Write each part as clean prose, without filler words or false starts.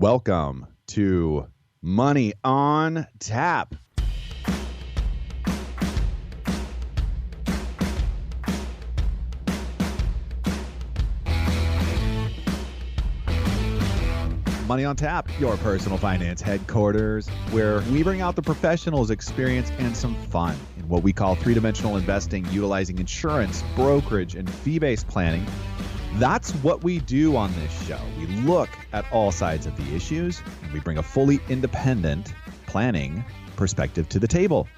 Welcome to Money on Tap. Money on Tap, your personal finance headquarters, where we bring out the professionals' experience and some fun in what we call three-dimensional investing, utilizing insurance, brokerage, and fee-based planning. That's what we do on this show. We look at all sides of the issues, and we bring a fully independent planning perspective to the table.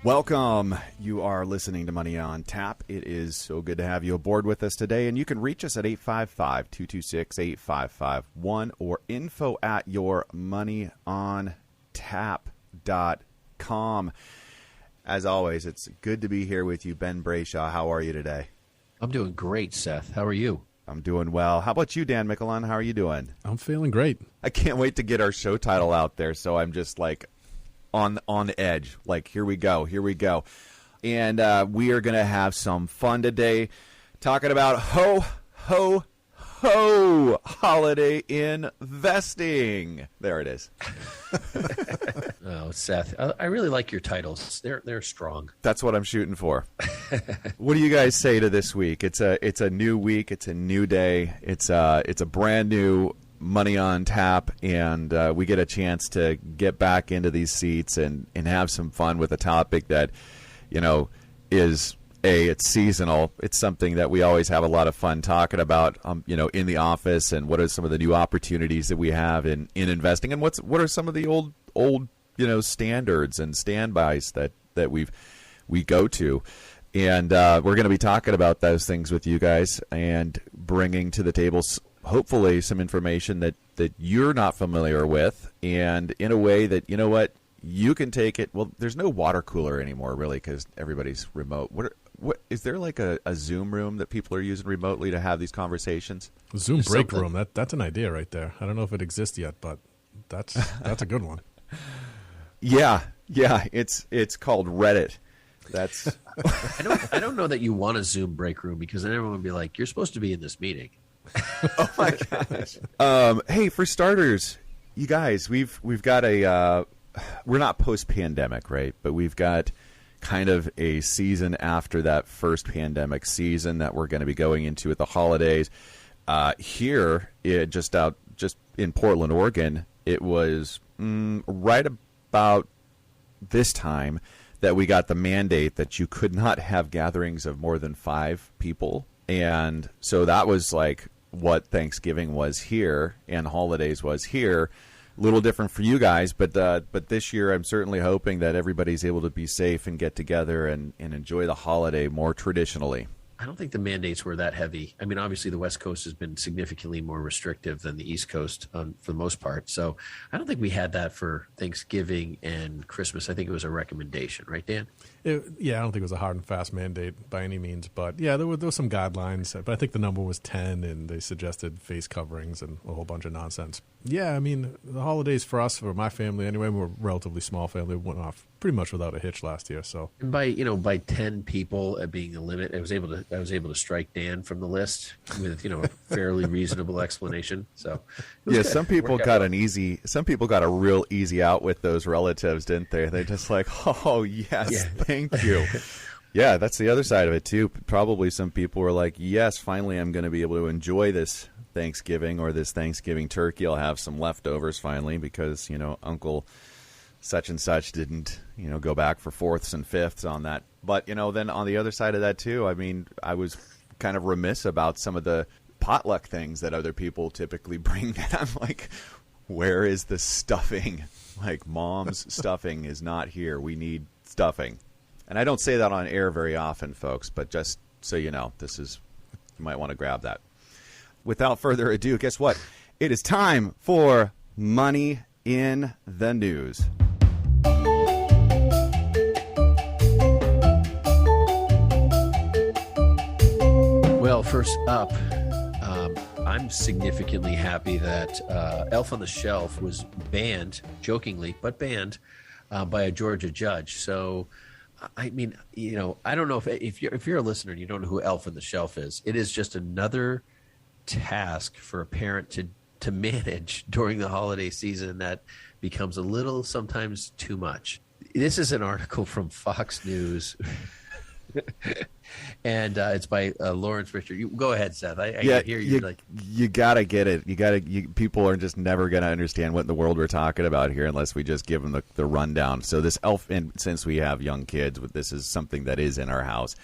Welcome. You are listening to Money on Tap. It is so good to have you aboard with us today, and you can reach us at 855-226-8551 or info@yourmoneyontap.com. As always, it's good to be here with you, Ben Brayshaw. How are you today? I'm doing great, Seth. How are you? I'm doing well. How about you, Dan Mickelon? How are you doing? I'm feeling great. I can't wait to get our show title out there, so I'm just like on edge. Like, here we go. And we are going to have some fun today talking about ho holiday investing. There it is. Oh, Seth, I really like your titles. They're strong. That's what I'm shooting for. What do you guys say to this week? It's a new week. It's a new day. It's a brand new Money on Tap, and we get a chance to get back into these seats and have some fun with a topic that, is it's seasonal. It's something that we always have a lot of fun talking about, in the office, and what are some of the new opportunities that we have in investing, and what are some of the old standards and standbys that we go to. And we're going to be talking about those things with you guys and bringing to the table hopefully some information that you're not familiar with, and in a way that, you can take it. Well, there's no water cooler anymore, really, because everybody's remote. What is there, like a Zoom room that people are using remotely to have these conversations? Zoom break room. That's an idea right there. I don't know if it exists yet, but that's a good one. Yeah. It's called Reddit. That's I don't know that you want a Zoom break room, because then everyone would be like, you're supposed to be in this meeting. Oh my gosh. Hey, for starters, you guys, we've got we're not post-pandemic, right? But we've got kind of a season after that first pandemic season that we're going to be going into at the holidays. Here, just in Portland, Oregon, it was right about this time that we got the mandate that you could not have gatherings of more than 5 people. And so that was like what Thanksgiving was here and holidays was here. A little different for you guys, but this year I'm certainly hoping that everybody's able to be safe and get together and enjoy the holiday more traditionally. I don't think the mandates were that heavy. I mean, obviously the West Coast has been significantly more restrictive than the East Coast for the most part. So I don't think we had that for Thanksgiving and Christmas. I think it was a recommendation, right, Dan? I don't think it was a hard and fast mandate by any means, but yeah, there were some guidelines. But I think the number was 10, and they suggested face coverings and a whole bunch of nonsense. Yeah, I mean, the holidays for us, for my family anyway, we're a relatively small family, went off pretty much without a hitch last year. So, and by 10 people being the limit, I was able to strike Dan from the list with a fairly reasonable explanation. So yeah, some people got a real easy out with those relatives, didn't they? They just like, oh yes, thank you. Yeah, that's the other side of it too. Probably some people were like, yes, finally I'm going to be able to enjoy this Thanksgiving or this Thanksgiving turkey. I'll have some leftovers finally because Uncle such and such didn't go back for 4ths and 5ths on that. But then on the other side of that too, I mean, I was kind of remiss about some of the potluck things that other people typically bring. I'm like, where is the stuffing? Like, Mom's stuffing is not here. We need stuffing. And I don't say that on air very often, folks, but just so you know, you might want to grab that. Without further ado, guess what? It is time for Money in the News. Well, first up, I'm significantly happy that Elf on the Shelf was banned, jokingly, but banned by a Georgia judge. So, I mean, I don't know if you're a listener and you don't know who Elf on the Shelf is. It is just another task for a parent to to manage during the holiday season that becomes a little sometimes too much. This is an article from Fox News. And it's by Lawrence Richard. You go ahead, Seth. I hear you. You gotta get it. People are just never gonna understand what in the world we're talking about here unless we just give them the rundown. So this elf, and since we have young kids, this is something that is in our house.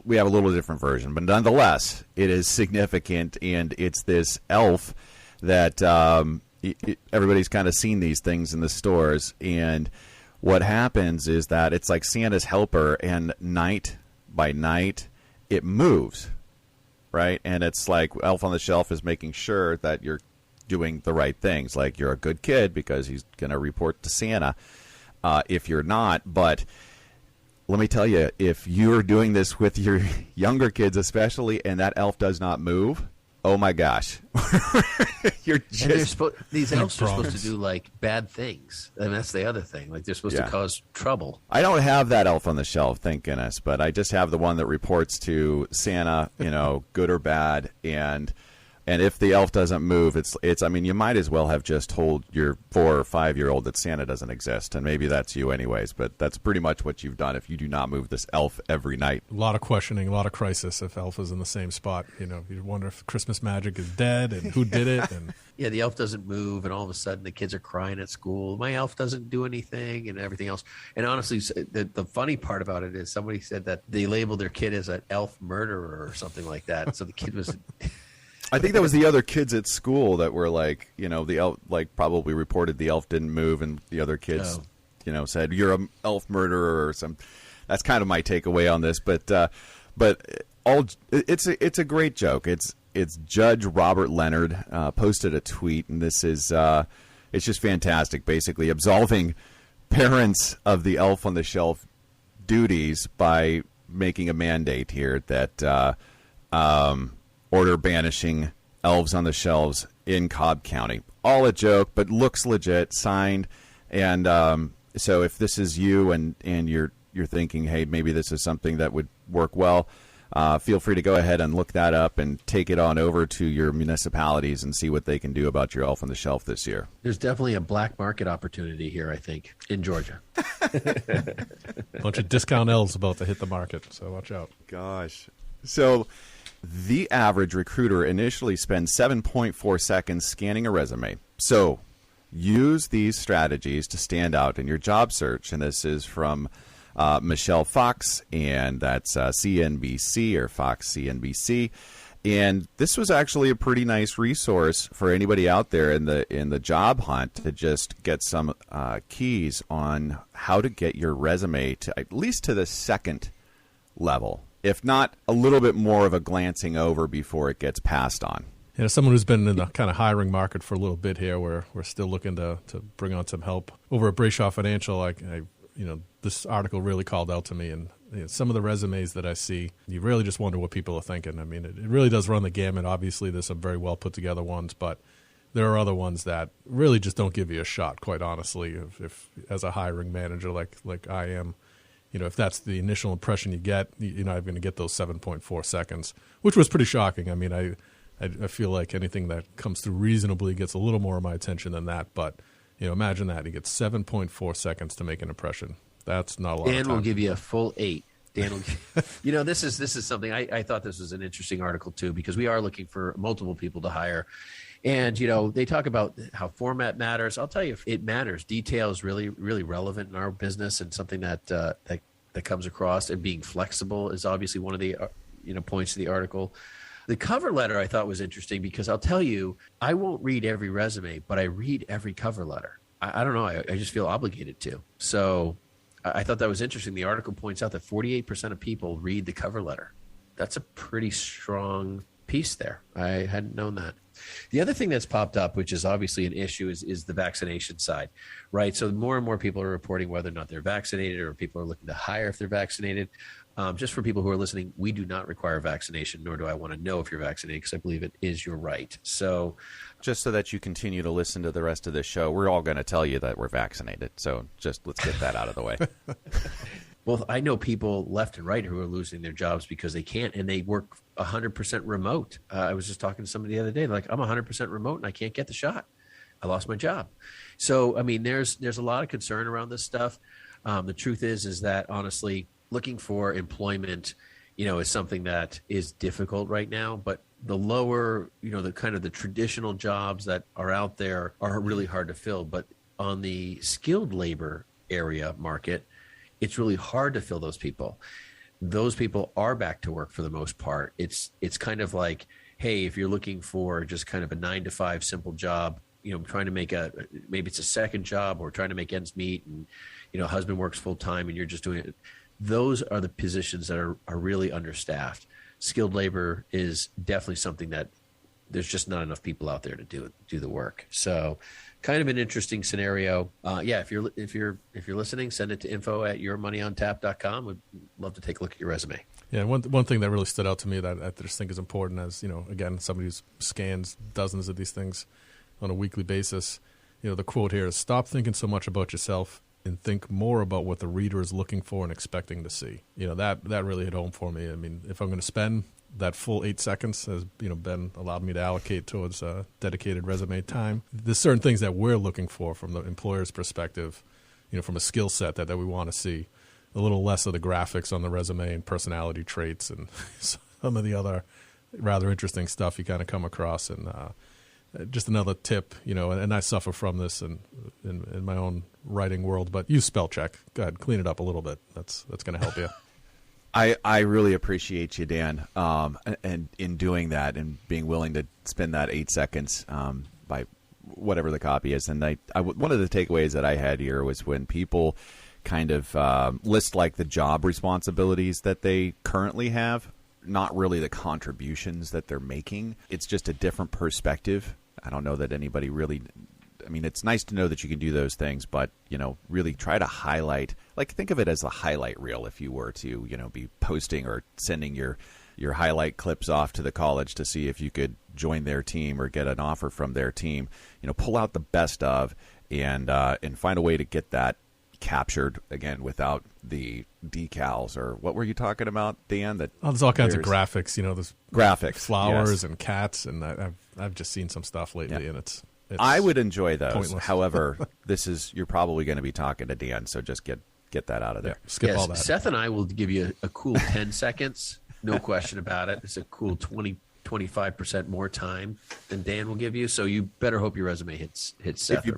We have a little different version, but nonetheless, it is significant, and it's this elf that everybody's kind of seen these things in the stores, and what happens is that it's like Santa's helper, and night by night it moves, right? And it's like Elf on the Shelf is making sure that you're doing the right things, like you're a good kid because he's going to report to Santa if you're not. But let me tell you, if you're doing this with your younger kids especially, and that elf does not move, oh my gosh. You're just... these elves are supposed to do like bad things. I mean, that's the other thing. Like they're supposed to cause trouble. I don't have that Elf on the Shelf, thank goodness, but I just have the one that reports to Santa, good or bad, and if the elf doesn't move, it's. I mean, you might as well have just told your 4 or 5-year-old that Santa doesn't exist, and maybe that's you anyways. But that's pretty much what you've done if you do not move this elf every night. A lot of questioning, a lot of crisis if elf is in the same spot. You wonder if Christmas magic is dead and who did it. And yeah, the elf doesn't move, and all of a sudden the kids are crying at school. My elf doesn't do anything, and everything else. And honestly, the funny part about it is somebody said that they labeled their kid as an elf murderer or something like that. So the kid was. I think that was the other kids at school that were like, the elf, like probably reported the elf didn't move, and the other kids, said you're an elf murderer or some. That's kind of my takeaway on this, but it's a great joke. It's Judge Robert Leonard posted a tweet, and this is it's just fantastic. Basically, absolving parents of the Elf on the Shelf duties by making a mandate here that. Order banishing elves on the shelves in Cobb County. All a joke, but looks legit, signed. And so if this is you and you're thinking, hey, maybe this is something that would work well, feel free to go ahead and look that up and take it on over to your municipalities and see what they can do about your Elf on the Shelf this year. There's definitely a black market opportunity here, I think, in Georgia. A bunch of discount elves about to hit the market, so watch out. Gosh. So the average recruiter initially spends 7.4 seconds scanning a resume. So use these strategies to stand out in your job search. And this is from Michelle Fox, and that's CNBC or Fox CNBC. And this was actually a pretty nice resource for anybody out there in the job hunt to just get some keys on how to get your resume to at least to the second level, if not a little bit more of a glancing over before it gets passed on. Yeah, as someone who's been in the kind of hiring market for a little bit here, where we're still looking to bring on some help over at Brayshaw Financial, this article really called out to me, and some of the resumes that I see, you really just wonder what people are thinking. I mean, it really does run the gamut. Obviously, there's some very well put together ones, but there are other ones that really just don't give you a shot, quite honestly, if as a hiring manager like I am. If that's the initial impression you get, you're not going to get those 7.4 seconds, which was pretty shocking. I mean, I feel like anything that comes through reasonably gets a little more of my attention than that. But, imagine that. You get 7.4 seconds to make an impression. That's not a lot of time. Dan will give you a full 8. Dan will this is something I thought this was an interesting article, too, because we are looking for multiple people to hire. And, they talk about how format matters. I'll tell you, it matters. Detail is really, really relevant in our business, and something that comes across. And being flexible is obviously one of the points of the article. The cover letter I thought was interesting because I'll tell you, I won't read every resume, but I read every cover letter. I don't know. I just feel obligated to. So I thought that was interesting. The article points out that 48% of people read the cover letter. That's a pretty strong piece there. I hadn't known that. The other thing that's popped up, which is obviously an issue, is the vaccination side, right? So more and more people are reporting whether or not they're vaccinated, or people are looking to hire if they're vaccinated. Just for people who are listening, we do not require vaccination, nor do I want to know if you're vaccinated, because I believe it is your right. So just so that you continue to listen to the rest of the show, we're all going to tell you that we're vaccinated. So just let's get that out of the way. Well, I know people left and right who are losing their jobs because they can't, and they work 100% remote. I was just talking to somebody the other day, like, I'm 100% remote and I can't get the shot. I lost my job. So, I mean, there's a lot of concern around this stuff. The truth is that honestly, looking for employment, is something that is difficult right now. But the lower, the kind of the traditional jobs that are out there are really hard to fill. But on the skilled labor area market, it's really hard to fill those people. Those people are back to work for the most part. It's kind of like, hey, if you're looking for just kind of a 9-to-5 simple job, trying to make maybe it's a second job or trying to make ends meet, and husband works full time and you're just doing it. Those are the positions that are really understaffed. Skilled labor is definitely something that there's just not enough people out there to do the work. So, kind of an interesting scenario. If you're listening, send it to info@yourmoneyontap.com. Would love to take a look at your resume. Yeah, one thing that really stood out to me that I just think is important, as again, somebody who scans dozens of these things on a weekly basis. The quote here is, "Stop thinking so much about yourself and think more about what the reader is looking for and expecting to see." That really hit home for me. I mean, if I'm going to spend that full 8 seconds, as Ben allowed me to allocate towards dedicated resume time, there's certain things that we're looking for from the employer's perspective, from a skill set that we want to see. A little less of the graphics on the resume and personality traits and some of the other rather interesting stuff you kind of come across. And just another tip, and I suffer from this in my own writing world, but use spell check. Go ahead, clean it up a little bit. That's going to help you. I really appreciate you, Dan, and in doing that and being willing to spend that 8 seconds by whatever the copy is. And one of the takeaways that I had here was when people kind of list like the job responsibilities that they currently have, not really the contributions that they're making. It's just a different perspective. I don't know that anybody really, I mean, it's nice to know that you can do those things, but, really try to highlight, like think of it as a highlight reel if you were to, be posting or sending your highlight clips off to the college to see if you could join their team or get an offer from their team. Pull out the best of and find a way to get that captured again without the decals. Or what were you talking about, Dan? There's all kinds of graphics. There's graphics, flowers, yes, and cats, and I've just seen some stuff lately, and it's I would enjoy those. Pointless. However, you're probably going to be talking to Dan, so just get that out of there. Yeah, skip all that. Seth and I will give you a cool 10 seconds, no question about it. It's a cool 25% more time than Dan will give you. So you better hope your resume hits Seth. If you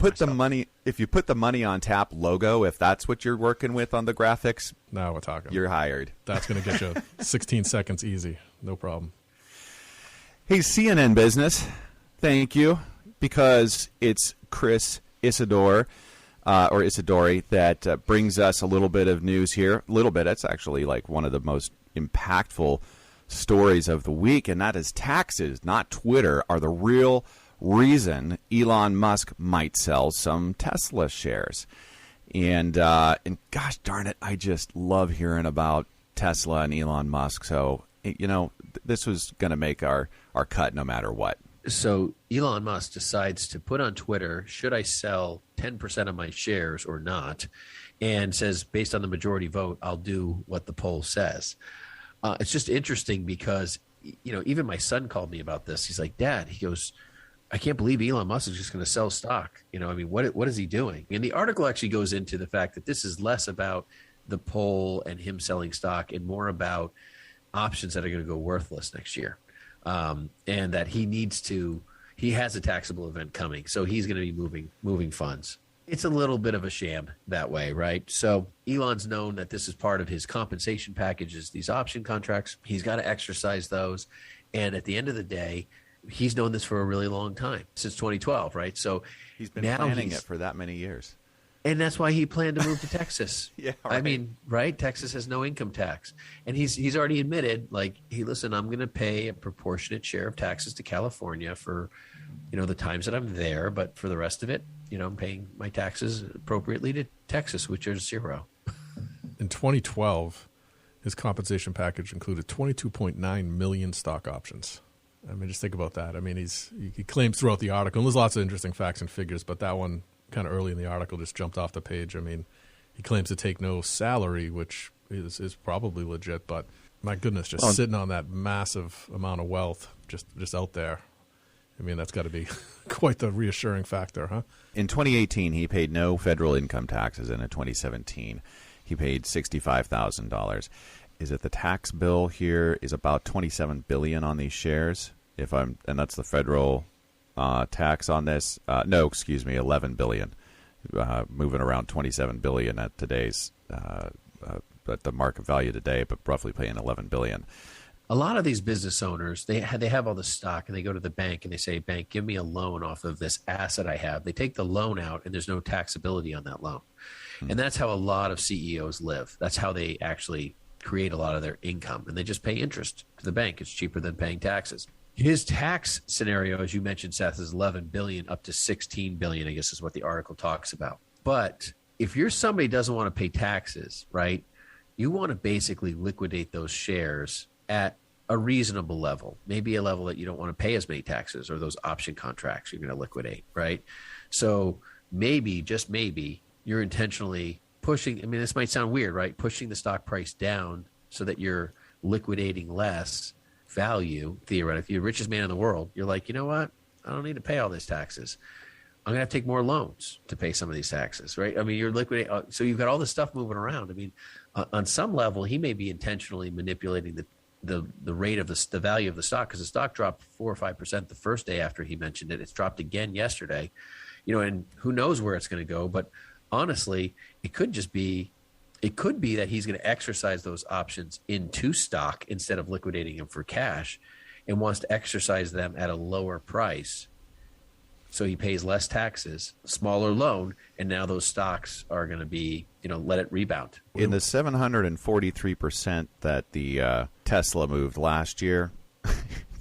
put the money on tap logo, if that's what you're working with on the graphics, now we're talking. You're hired. That's going to get you 16 seconds easy, no problem. Hey, CNN Business, thank you, because it's Chris Isidore or Isidori that brings us a little bit of news here. A little bit. It's actually like one of the most impactful stories of the week, and that is taxes, not Twitter, are the real reason Elon Musk might sell some Tesla shares. And gosh darn it, I just love hearing about Tesla and Elon Musk. So, this was going to make our cut no matter what. So Elon Musk decides to put on Twitter, should I sell 10% of my shares or not? And says, based on the majority vote, I'll do what the poll says. It's just interesting because, even my son called me about this. He's like, Dad, he goes, I can't believe Elon Musk is just going to sell stock. What is he doing? And the article actually goes into the fact that this is less about the poll and him selling stock and more about options that are going to go worthless next year. And that he has a taxable event coming. So he's going to be moving funds. It's a little bit of a sham that way, right? So Elon's known that this is part of his compensation packages, these option contracts. He's got to exercise those. And at the end of the day, he's known this for a really long time, since 2012, right? So he's been planning it for that many years. And that's why he planned to move to Texas. Yeah, right. I mean, right? Texas has no income tax. And he's already admitted, like, listen, I'm going to pay a proportionate share of taxes to California for, the times that I'm there. But for the rest of it, I'm paying my taxes appropriately to Texas, which is 0. In 2012, his compensation package included 22.9 million stock options. I mean, just think about that. I mean, he claims throughout the article, and there's lots of interesting facts and figures, but that one kind of early in the article just jumped off the page. I mean, He claims to take no salary, which is probably legit, but my goodness, just sitting on that massive amount of wealth just out there. I mean, that's got to be quite the reassuring factor, huh? In 2018, he paid no federal income taxes, and in 2017, he paid $65,000. Is it the tax bill here is about $27 billion on these shares? And that's the federal tax on this. No, excuse me, $11 billion, moving around $27 billion at today's at the market value today, but roughly paying $11 billion. A lot of these business owners, they have all the stock, and they go to the bank and they say, "Bank, give me a loan off of this asset I have." They take the loan out, and there's no taxability on that loan. And that's how a lot of CEOs live. That's how they actually create a lot of their income, and they just pay interest to the bank. It's cheaper than paying taxes. His tax scenario, as you mentioned, Seth, is $11 billion up to $16 billion, I guess is what the article talks about. But if you're somebody who doesn't want to pay taxes, right, you want to basically liquidate those shares at a reasonable level, maybe a level that you don't want to pay as many taxes, or those option contracts you're going to liquidate, right? So maybe, just maybe, you're intentionally pushing, I mean, this might sound weird, right? Pushing the stock price down so that you're liquidating less value, theoretically. You're the richest man in the world. You're like, you know what? I don't need to pay all these taxes. I'm going to have to take more loans to pay some of these taxes, right? I mean, you're liquidating. So you've got all this stuff moving around. I mean, on some level, he may be intentionally manipulating the rate of the value of the stock, because the stock dropped 4 or 5% the first day after he mentioned it. It's dropped again yesterday, and who knows where it's going to go. But honestly, it could be that he's going to exercise those options into stock instead of liquidating them for cash, and wants to exercise them at a lower price. So he pays less taxes, smaller loan, and now those stocks are going to be, let it rebound. In the 743% that the Tesla moved last year,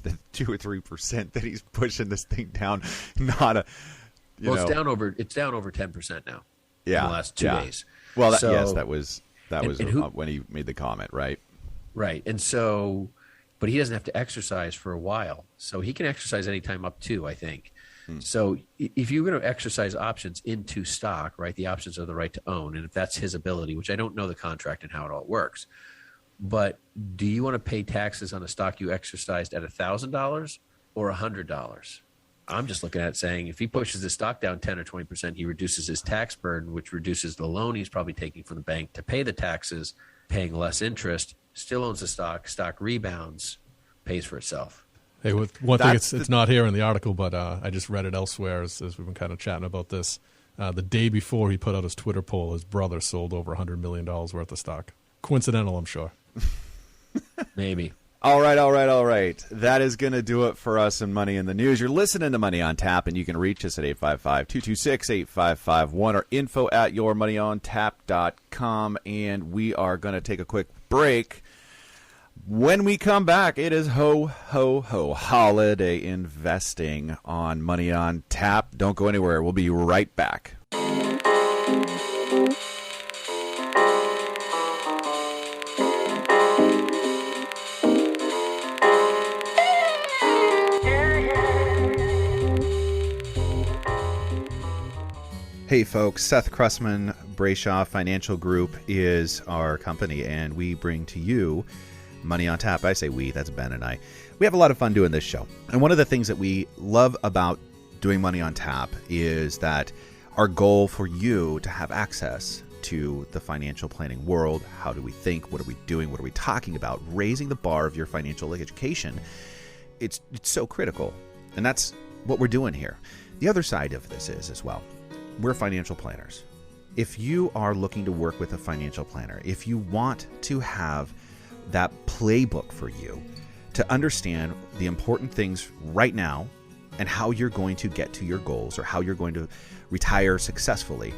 the 2 or 3% that he's pushing this thing down, it's down over 10% now. Yeah, in the last 2 days. Well, that was when he made the comment, right? Right, and so, but he doesn't have to exercise for a while, so he can exercise anytime up to, I think. So if you're going to exercise options into stock, right, the options are the right to own. And if that's his ability, which I don't know the contract and how it all works, but do you want to pay taxes on a stock you exercised at $1,000 or $100? I'm just looking at it saying, if he pushes his stock down 10 or 20%, he reduces his tax burden, which reduces the loan he's probably taking from the bank to pay the taxes, paying less interest, still owns the stock rebounds, pays for itself. Hey, one thing, it's not here in the article, but I just read it elsewhere as we've been kind of chatting about this. The day before he put out his Twitter poll, his brother sold over $100 million worth of stock. Coincidental, I'm sure. Maybe. All right. That is going to do it for us in Money in the News. You're listening to Money on Tap, and you can reach us at 855-226-8551 or info@yourmoneyontap.com. And we are going to take a quick break. When we come back, it is ho, ho, ho, holiday investing on Money on Tap. Don't go anywhere. We'll be right back. Hey folks, Seth Cressman, Brayshaw Financial Group is our company, and we bring to you Money on Tap. I say we, that's Ben and I. We have a lot of fun doing this show. And one of the things that we love about doing Money on Tap is that our goal for you to have access to the financial planning world. How do we think? What are we doing? What are we talking about? Raising the bar of your financial education. It's so critical. And that's what we're doing here. The other side of this is as well, we're financial planners. If you are looking to work with a financial planner, if you want to have that playbook for you to understand the important things right now and how you're going to get to your goals or how you're going to retire successfully,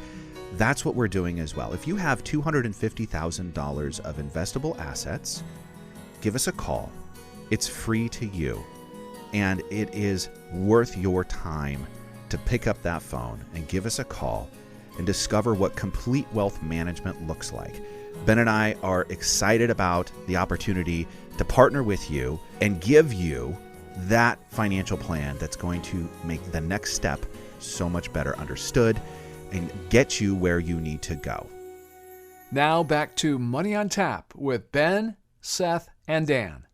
that's what we're doing as well. If you have $250,000 of investable assets, give us a call. It's free to you, and it is worth your time to pick up that phone and give us a call and discover what complete wealth management looks like. Ben and I are excited about the opportunity to partner with you and give you that financial plan that's going to make the next step so much better understood and get you where you need to go. Now back to Money on Tap with Ben, Seth, and Dan.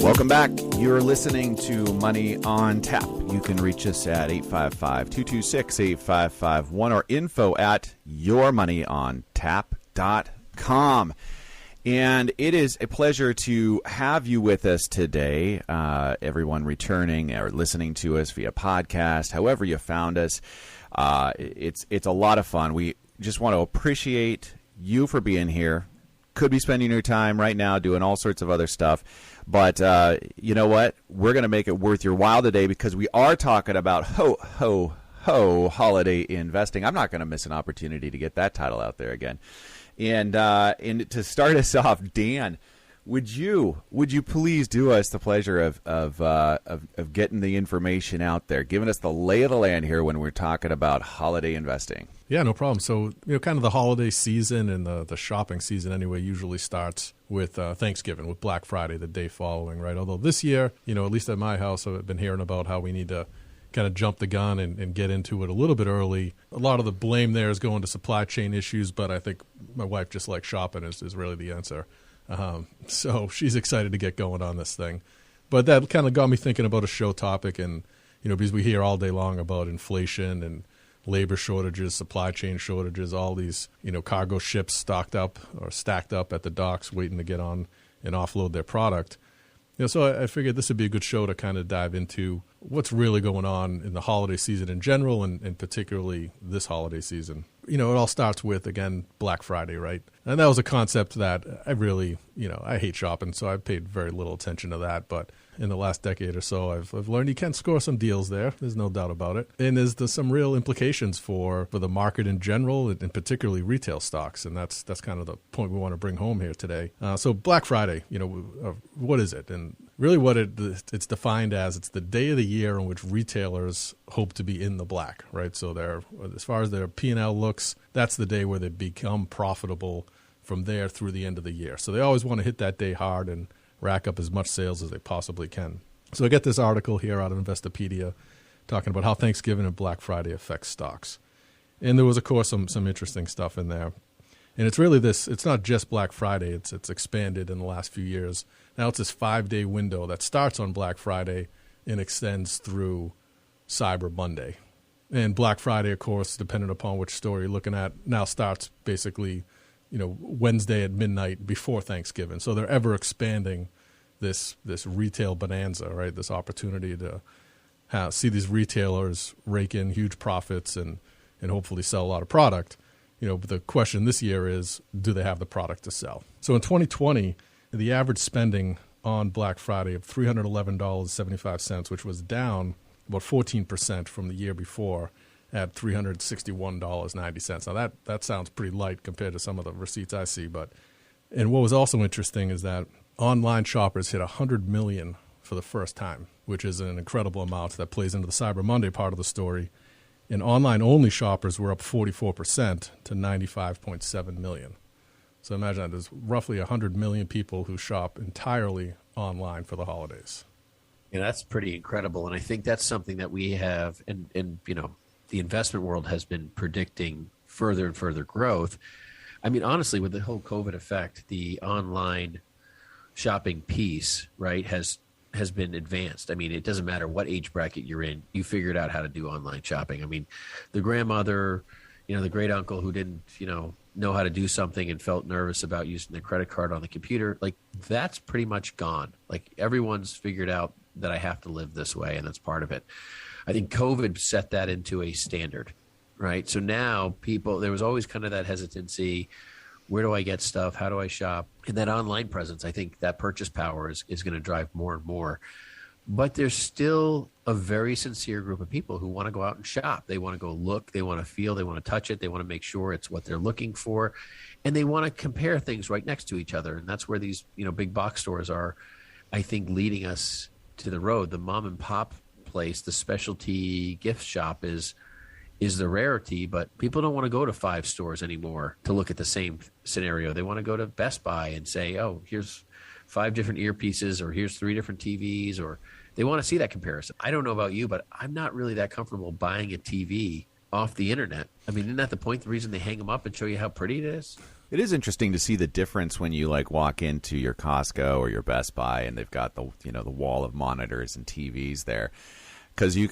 Welcome back. You're listening to Money on Tap. You can reach us at 855-226-8551 or info@yourmoneyontap.com. And it is a pleasure to have you with us today, everyone returning or listening to us via podcast, however you found us. It's a lot of fun. We just want to appreciate you for being here. Could be spending your time right now doing all sorts of other stuff. But you know what? We're going to make it worth your while today because we are talking about holiday investing. I'm not going to miss an opportunity to get that title out there again. And to start us off, Dan, would you please do us the pleasure of getting the information out there, giving us the lay of the land here when we're talking about holiday investing? Yeah, no problem. So, kind of the holiday season and the shopping season anyway usually starts with Thanksgiving, with Black Friday, the day following, right? Although this year, at least at my house, I've been hearing about how we need to kind of jump the gun and get into it a little bit early. A lot of the blame there is going to supply chain issues, but I think my wife just likes shopping is really the answer. So she's excited to get going on this thing. But that kind of got me thinking about a show topic and, because we hear all day long about inflation and labor shortages, supply chain shortages, all these, cargo ships stocked up or stacked up at the docks waiting to get on and offload their product. So I figured this would be a good show to kind of dive into what's really going on in the holiday season in general and particularly this holiday season. It all starts with, again, Black Friday, right? And that was a concept that I really, I hate shopping, so I've paid very little attention to that. But in the last decade or so, I've learned you can score some deals there. There's no doubt about it. And there's some real implications for the market in general and particularly retail stocks. And that's kind of the point we want to bring home here today. So Black Friday, what is it? And really what it's defined as, it's the day of the year in which retailers hope to be in the black, right? So as far as their P&L looks, that's the day where they become profitable from there through the end of the year. So they always want to hit that day hard and rack up as much sales as they possibly can. So I get this article here out of Investopedia talking about how Thanksgiving and Black Friday affects stocks. And there was, of course, some interesting stuff in there. And it's really it's not just Black Friday, it's expanded in the last few years. Now it's this 5-day window that starts on Black Friday and extends through Cyber Monday. And Black Friday, of course, depending upon which store you're looking at, now starts basically, Wednesday at midnight before Thanksgiving. So they're ever expanding this retail bonanza, right? This opportunity to see these retailers rake in huge profits and hopefully sell a lot of product. But the question this year is, do they have the product to sell? So in 2020, the average spending on Black Friday of $311.75, which was down about 14% from the year before at $361.90. Now that sounds pretty light compared to some of the receipts I see. And what was also interesting is that online shoppers hit 100 million for the first time, which is an incredible amount that plays into the Cyber Monday part of the story. And online-only shoppers were up 44% to 95.7 million. So imagine that there's roughly 100 million people who shop entirely online for the holidays. Yeah, that's pretty incredible. And I think that's something that we have, and the investment world has been predicting further and further growth. I mean, honestly, with the whole COVID effect, the online shopping piece, right, has been advanced. I mean, it doesn't matter what age bracket you're in, you figured out how to do online shopping. I mean, the grandmother, the great uncle who didn't, know how to do something and felt nervous about using their credit card on the computer, like that's pretty much gone. Like everyone's figured out that I have to live this way, and that's part of it. I think COVID set that into a standard, right? So now there was always kind of that hesitancy. Where do I get stuff? How do I shop? And that online presence, I think that purchase power is going to drive more and more. But there's still a very sincere group of people who want to go out and shop. They want to go look, they want to feel, they want to touch it. They want to make sure it's what they're looking for. And they want to compare things right next to each other. And that's where these, big box stores are, I think, leading us to the road. The mom and pop place, the specialty gift shop is the rarity, but people don't want to go to 5 stores anymore to look at the same scenario. They want to go to Best Buy and say, oh, here's 5 different earpieces, or here's 3 different TVs, or they want to see that comparison. I don't know about you, but I'm not really that comfortable buying a TV off the internet. I mean, isn't that the point, the reason they hang them up and show you how pretty it is? It is interesting to see the difference when you like walk into your Costco or your Best Buy and they've got the the wall of monitors and TVs there, because you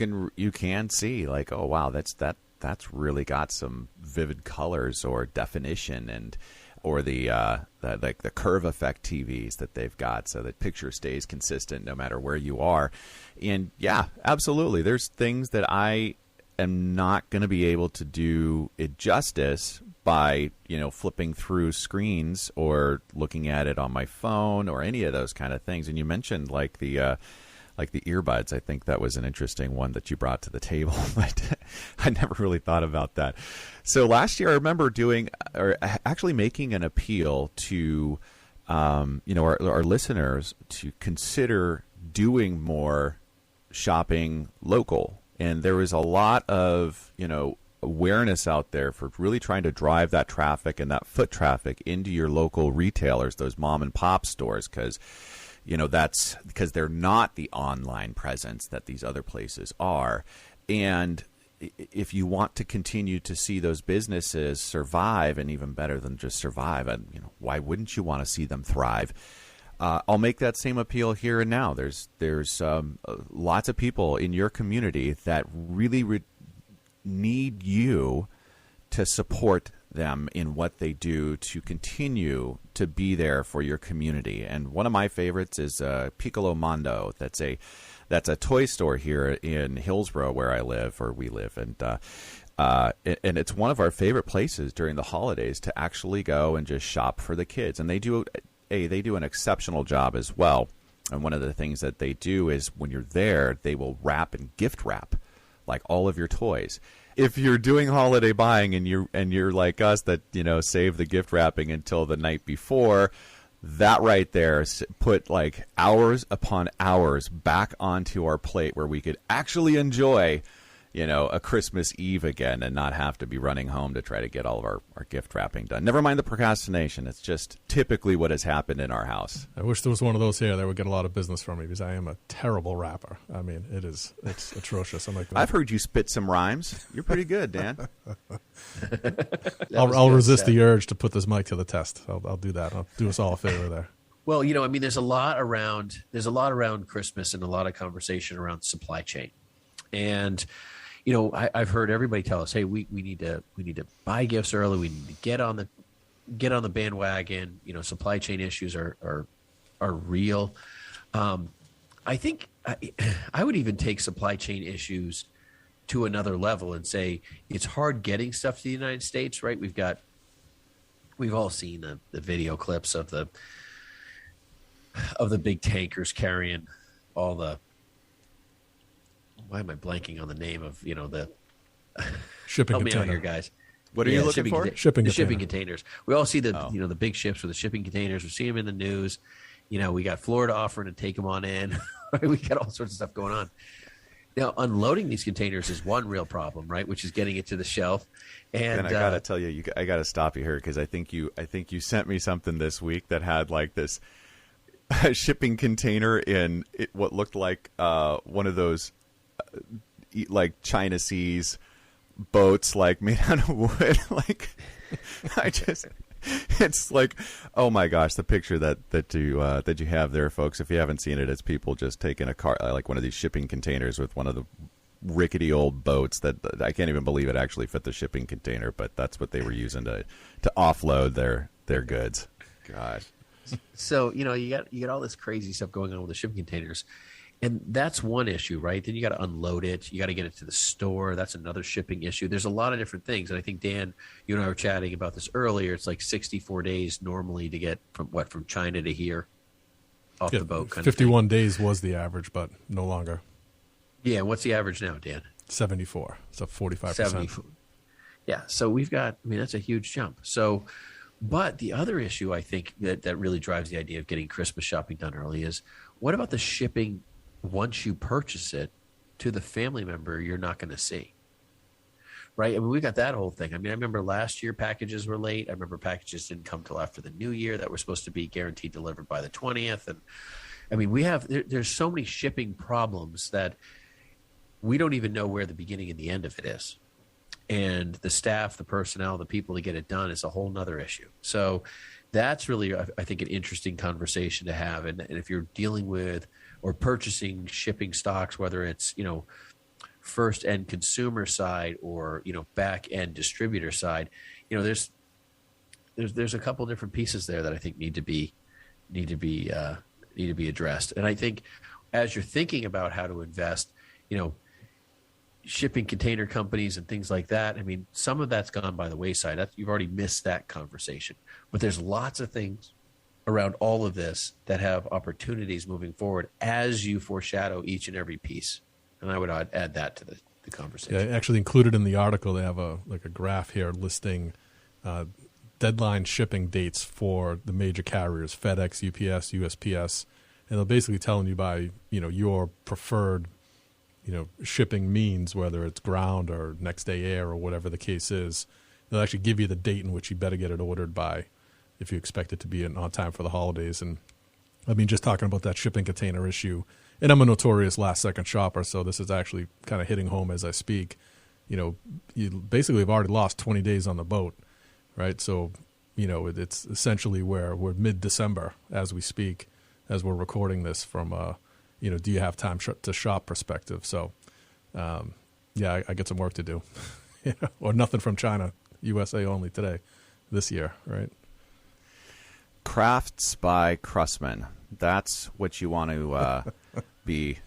can see like, oh wow, that's really got some vivid colors or definition, and or the curve effect TVs that they've got, so that picture stays consistent no matter where you are. And yeah, absolutely, there's things that I am not going to be able to do it justice by flipping through screens or looking at it on my phone or any of those kind of things. And you mentioned like the earbuds. I think that was an interesting one that you brought to the table, but I never really thought about that. So last year I remember actually making an appeal to our listeners to consider doing more shopping local. And there was a lot of awareness out there for really trying to drive that traffic and that foot traffic into your local retailers, those mom and pop stores, because that's because they're not the online presence that these other places are. And if you want to continue to see those businesses survive, and even better than just survive, why wouldn't you want to see them thrive? I'll make that same appeal here and now. There's lots of people in your community that really need you to support them in what they do to continue to be there for your community. And one of my favorites is Piccolo Mondo. That's a toy store here in Hillsborough where I live, or we live, and it's one of our favorite places during the holidays to actually go and just shop for the kids. And they do an exceptional job as well. And one of the things that they do is when you're there, they will wrap and gift wrap like all of your toys. If you're doing holiday buying and you're like us that save the gift wrapping until the night before, that right there put like hours upon hours back onto our plate where we could actually enjoy a Christmas Eve again and not have to be running home to try to get all of our gift wrapping done. Never mind the procrastination. It's just typically what has happened in our house. I wish there was one of those here that would get a lot of business from me, because I am a terrible rapper. I mean, it's atrocious. I'm like, I've heard you spit some rhymes. You're pretty good, Dan. I'll resist the urge to put this mic to the test. I'll do that. I'll do us all a favor there. Well, there's a lot around Christmas and a lot of conversation around supply chain. And I've heard everybody tell us, hey, we need to buy gifts early. We need to get on the bandwagon. Supply chain issues are real. I think I would even take supply chain issues to another level and say it's hard getting stuff to the United States, right? We've all seen the video clips of the big tankers carrying all the. Why am I blanking on the name of the shipping help container? Me out here, guys. What are you looking for? Shipping containers. We all see the big ships with the shipping containers. We see them in the news. We got Florida offering to take them on in. We got all sorts of stuff going on. Now, unloading these containers is one real problem, right? Which is getting it to the shelf. And I gotta tell you, I gotta stop you here, because I think you sent me something this week that had like this shipping container in what looked like one of those. Like China Seas boats, like made out of wood. Like it's like, oh my gosh, the picture that you have there, folks. If you haven't seen it, it's people just taking a car, like one of these shipping containers with one of the rickety old boats that I can't even believe it actually fit the shipping container, but that's what they were using to offload their goods. Gosh. So you got all this crazy stuff going on with the shipping containers. And that's one issue, right? Then you got to unload it. You got to get it to the store. That's another shipping issue. There's a lot of different things. And I think, Dan, you and I were chatting about this earlier. It's like 64 days normally to get from China to here off the boat. 51 days was the average, but no longer. Yeah. What's the average now, Dan? 74. So 45%. 74. Yeah. So we've got, that's a huge jump. So, but the other issue I think that really drives the idea of getting Christmas shopping done early is, what about the shipping once you purchase it to the family member you're not going to see, right? I mean, we got that whole thing. I mean, I remember last year packages were late. I remember packages didn't come till after the new year that were supposed to be guaranteed delivered by the 20th. And I mean, there's so many shipping problems that we don't even know where the beginning and the end of it is. And the staff, the personnel, the people to get it done is a whole nother issue. So that's really, I think, an interesting conversation to have. And if you're dealing with or purchasing shipping stocks, whether it's, first end consumer side or, back end distributor side, there's a couple different pieces there that I think need to be addressed. And I think as you're thinking about how to invest, shipping container companies and things like that, I mean, some of that's gone by the wayside. You've already missed that conversation. But there's lots of things around all of this that have opportunities moving forward as you foreshadow each and every piece. And I would add that to the conversation. Yeah, actually included in the article, they have a graph here listing deadline shipping dates for the major carriers, FedEx, UPS, USPS, and they're basically telling you by, your preferred shipping means, whether it's ground or next day air or whatever the case is. They'll actually give you the date in which you better get it ordered by if you expect it to be on time for the holidays. And I mean, just talking about that shipping container issue, and I'm a notorious last second shopper, so this is actually kind of hitting home as I speak. You basically have already lost 20 days on the boat, right? So, it's essentially where we're mid-December as we speak, as we're recording this from do you have time to shop perspective. So, I get some work to do. Or nothing from China, USA only this year, right? Crafts by Craftsman. That's what you want to be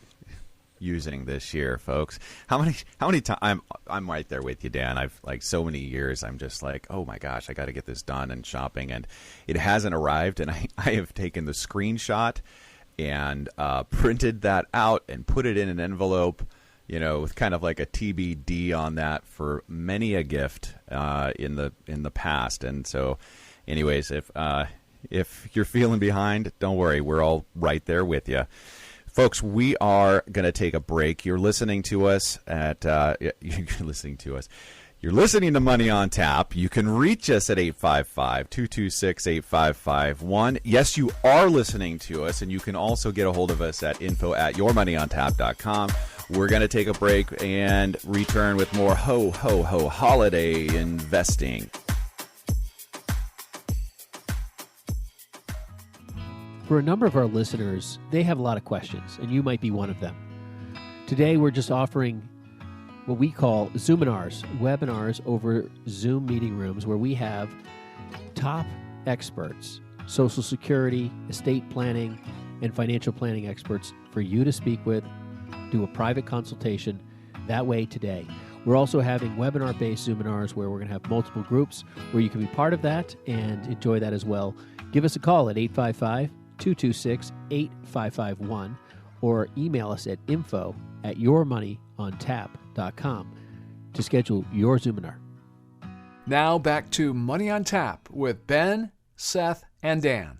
using this year, folks. How many times I'm right there with you, Dan. I've so many years I'm just like, oh my gosh, I got to get this done and shopping, and it hasn't arrived, and I have taken the screenshot and printed that out and put it in an envelope, with kind of like a TBD on that for many a gift in the past. And so, anyways, if you're feeling behind, don't worry, we're all right there with you. Folks, we are going to take a break. You're listening to us You're listening to Money on Tap. You can reach us at 855-226-8551. Yes, you are listening to us, and you can also get a hold of us at info@yourmoneyontap.com. We're going to take a break and return with more ho, ho, ho holiday investing. For a number of our listeners, they have a lot of questions, and you might be one of them. Today, we're just offering what we call Zoominars, webinars over Zoom meeting rooms, where we have top experts, Social Security, estate planning, and financial planning experts for you to speak with, do a private consultation that way today. We're also having webinar-based Zoominars where we're going to have multiple groups where you can be part of that and enjoy that as well. Give us a call at 855-226-8551 or email us at info@yourmoneyontap.com to schedule your Zoominar. Now back to Money on Tap with Ben, Seth, and Dan.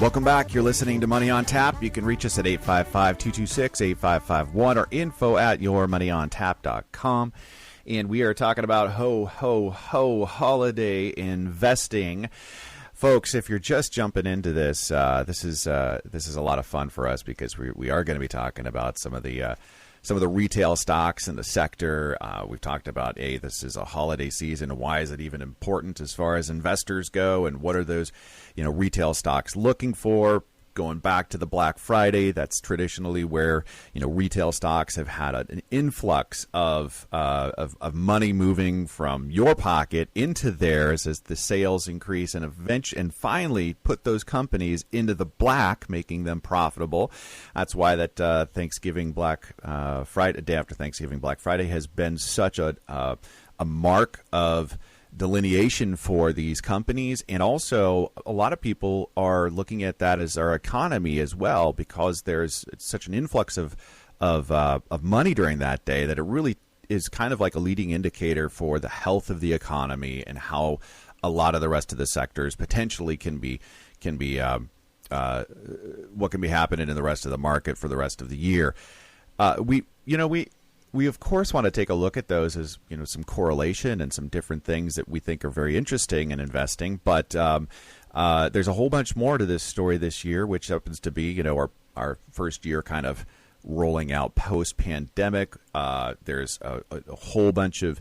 Welcome back. You're listening to Money on Tap. You can reach us at 855-226-8551 or info@yourmoneyontap.com. And we are talking about ho, ho, ho holiday investing. Folks, if you're just jumping into this, this is a lot of fun for us because we are going to be talking about some of the retail stocks in the sector. We've talked about, this is a holiday season, and why is it even important as far as investors go, and what are those, retail stocks looking for? Going back to the Black Friday, that's traditionally where retail stocks have had an influx of money moving from your pocket into theirs as the sales increase, and finally put those companies into the black, making them profitable. That's why that Thanksgiving Black Friday, day after Thanksgiving Black Friday, has been such a mark of delineation for these companies. And also a lot of people are looking at that as our economy as well, because there's such an influx of money during that day that it really is kind of like a leading indicator for the health of the economy and how a lot of the rest of the sectors potentially can be what can be happening in the rest of the market for the rest of the year. We of course want to take a look at those as some correlation and some different things that we think are very interesting in investing. But there's a whole bunch more to this story this year, which happens to be our first year kind of rolling out post-pandemic. There's a whole bunch of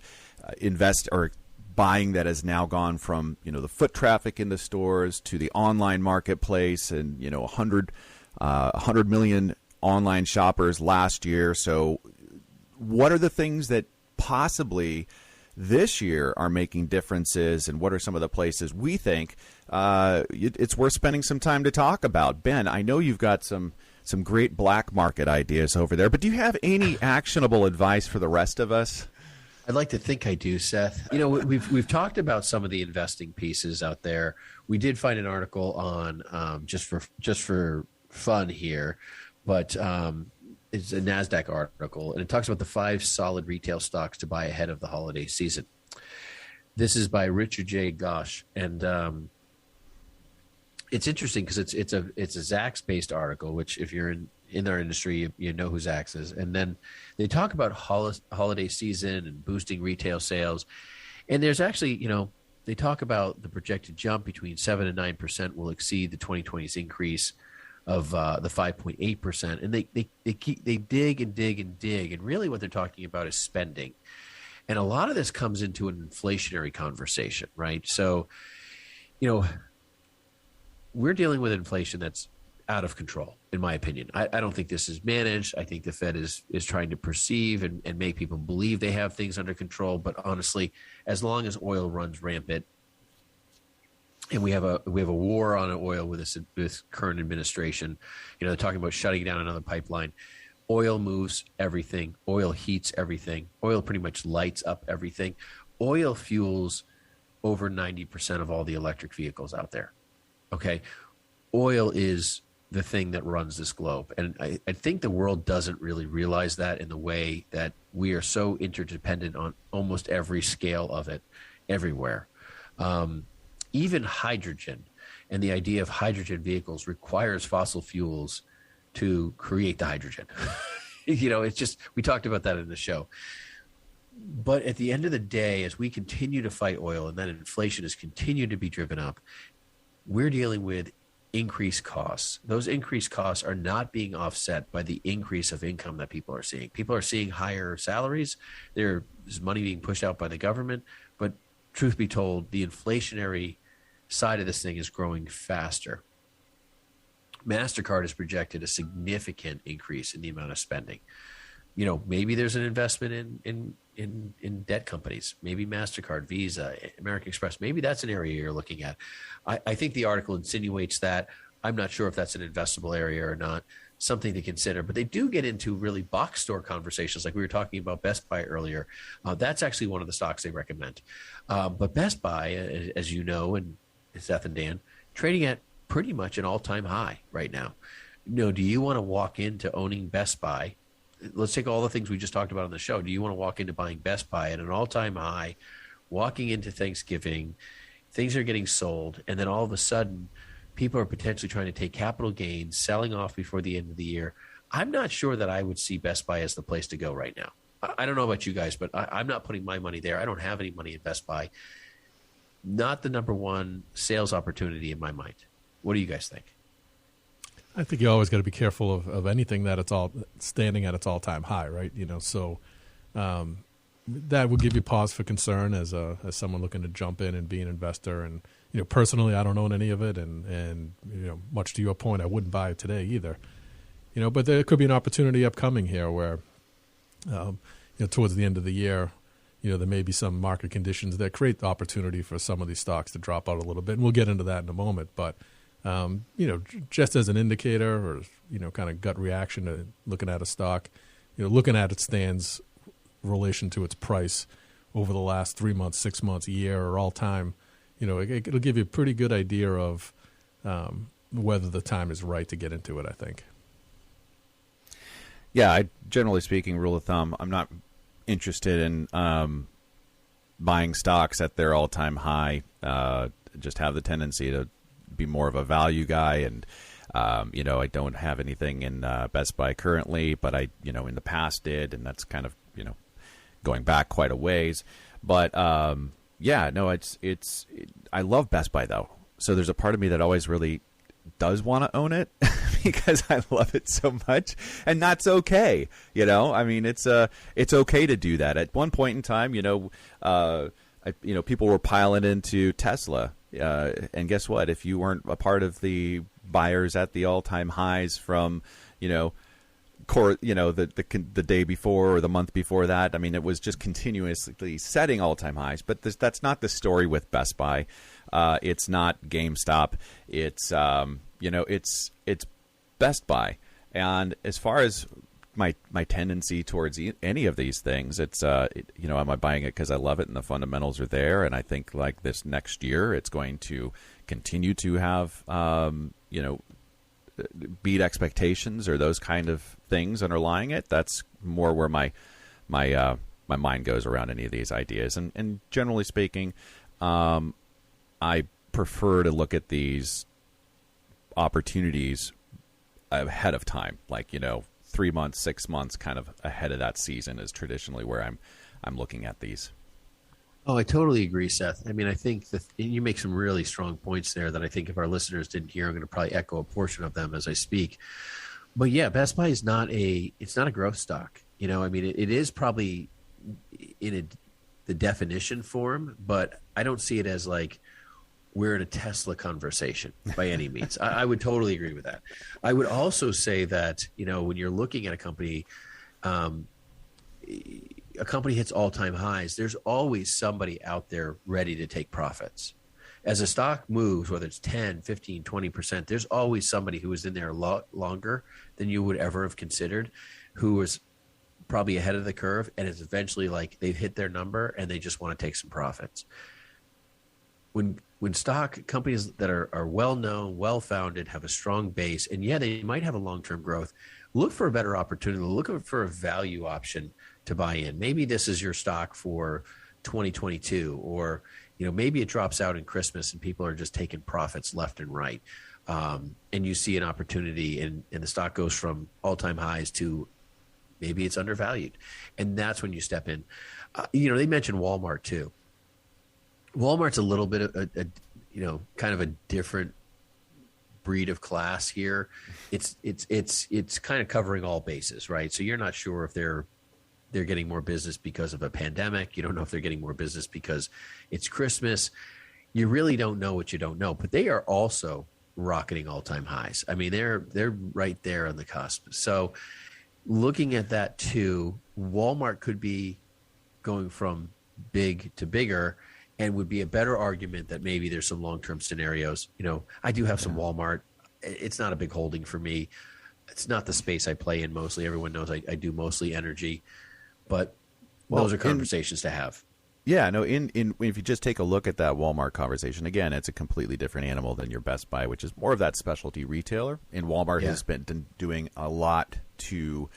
buying that has now gone from the foot traffic in the stores to the online marketplace, and 100 million online shoppers last year. So what are the things that possibly this year are making differences, and what are some of the places we think it's worth spending some time to talk about? Ben, I know you've got some great black market ideas over there, but do you have any actionable advice for the rest of us? I'd like to think I do, Seth. We've talked about some of the investing pieces out there. We did find an article on just for fun here, but it's a NASDAQ article, and it talks about the 5 solid retail stocks to buy ahead of the holiday season. This is by Richard J. Gosch, and it's interesting because it's a Zacks based article, which if you're in our industry, you know who Zacks is. And then they talk about holiday season and boosting retail sales. And there's actually, they talk about the projected jump between 7 and 9% will exceed the 2020's increase of the 5.8%. And they dig and dig and dig. And really what they're talking about is spending. And a lot of this comes into an inflationary conversation, right? So, we're dealing with inflation that's out of control, in my opinion. I don't think this is managed. I think the Fed is trying to perceive and make people believe they have things under control. But honestly, as long as oil runs rampant, and we have a war on oil with this current administration, they're talking about shutting down another pipeline. Oil moves everything. Oil heats everything. Oil pretty much lights up everything. Oil fuels over 90% of all the electric vehicles out there. Okay, oil is the thing that runs this globe. And I think the world doesn't really realize that in the way that we are so interdependent on almost every scale of it everywhere. Even hydrogen and the idea of hydrogen vehicles requires fossil fuels to create the hydrogen. It's just, we talked about that in the show. But at the end of the day, as we continue to fight oil and then inflation has continued to be driven up, we're dealing with increased costs. Those increased costs are not being offset by the increase of income that people are seeing. People are seeing higher salaries. There's money being pushed out by the government. But truth be told, the inflationary side of this thing is growing faster. MasterCard has projected a significant increase in the amount of spending. Maybe there's an investment in debt companies, maybe MasterCard, Visa, American Express. Maybe that's an area you're looking at. I think the article insinuates that. I'm not sure if that's an investable area or not, something to consider. But they do get into really box store conversations, like we were talking about Best Buy earlier. That's actually one of the stocks they recommend. But Best Buy, as you know, and Seth and Dan, trading at pretty much an all-time high right now. Do you want to walk into owning Best Buy? Let's take all the things we just talked about on the show. Do you want to walk into buying Best Buy at an all-time high, walking into Thanksgiving, things are getting sold, and then all of a sudden people are potentially trying to take capital gains, selling off before the end of the year? I'm not sure that I would see Best Buy as the place to go right now. I don't know about you guys, but I'm not putting my money there. I don't have any money in Best Buy. Not the number one sales opportunity in my mind. What do you guys think? I think you always got to be careful of anything that it's all standing at its all-time high, right? So that would give you pause for concern as someone looking to jump in and be an investor. And personally, I don't own any of it, and much to your point, I wouldn't buy it today either. But there could be an opportunity upcoming here where, towards the end of the year, there may be some market conditions that create the opportunity for some of these stocks to drop out a little bit, and we'll get into that in a moment, but. Just as an indicator or, kind of gut reaction to looking at a stock, looking at its stands relation to its price over the last 3 months, 6 months, a year, or all time, it'll give you a pretty good idea of whether the time is right to get into it, I think. Yeah, generally speaking, rule of thumb, I'm not interested in buying stocks at their all-time high. Just have the tendency to be more of a value guy, and I don't have anything in Best Buy currently, but I, in the past did, and that's kind of, going back quite a ways. But I love Best Buy though. So there's a part of me that always really does want to own it because I love it so much, and that's okay. I mean, it's okay to do that. At one point in time, people were piling into Tesla, and guess what? If you weren't a part of the buyers at the all-time highs from, the day before or the month before that, I mean, it was just continuously setting all-time highs. But that's not the story with Best Buy. It's not GameStop. It's it's Best Buy. And as far as my tendency towards any of these things, it's am I buying it because I love it and the fundamentals are there, and I think like this next year it's going to continue to have beat expectations or those kind of things underlying it. That's more where my mind goes around any of these ideas. And generally speaking, I prefer to look at these opportunities ahead of time, like 3 months, 6 months, kind of ahead of that season is traditionally where I'm looking at these. Oh, I totally agree, Seth. I mean, I think that you make some really strong points there that I think if our listeners didn't hear, I'm going to probably echo a portion of them as I speak. But yeah, Best Buy is not a growth stock. I mean, it is probably in the definition form, but I don't see it as like we're in a Tesla conversation by any means. I would totally agree with that. I would also say that, when you're looking at a company hits all-time highs, there's always somebody out there ready to take profits. As a stock moves, whether it's 10, 15, 20%, there's always somebody who is in there a lot longer than you would ever have considered, who was probably ahead of the curve, and it's eventually like they've hit their number and they just want to take some profits. When stock companies that are well-known, well-founded, have a strong base, and they might have a long-term growth, look for a better opportunity, look for a value option to buy in. Maybe this is your stock for 2022, or maybe it drops out in Christmas and people are just taking profits left and right, and you see an opportunity and the stock goes from all-time highs to maybe it's undervalued, and that's when you step in. They mentioned Walmart too. Walmart's a little bit of kind of a different breed of class here. It's kind of covering all bases, right? So you're not sure if they're getting more business because of a pandemic. You don't know if they're getting more business because it's Christmas. You really don't know what you don't know. But they are also rocketing all-time highs. I mean, they're right there on the cusp. So looking at that too, Walmart could be going from big to bigger, and would be a better argument that maybe there's some long-term scenarios. I do have some Walmart. It's not a big holding for me. It's not the space I play in mostly. Everyone knows I do mostly energy, but those are conversations to have. Yeah, no. If you just take a look at that Walmart conversation again, it's a completely different animal than your Best Buy, which is more of that specialty retailer. And Walmart has been doing a lot to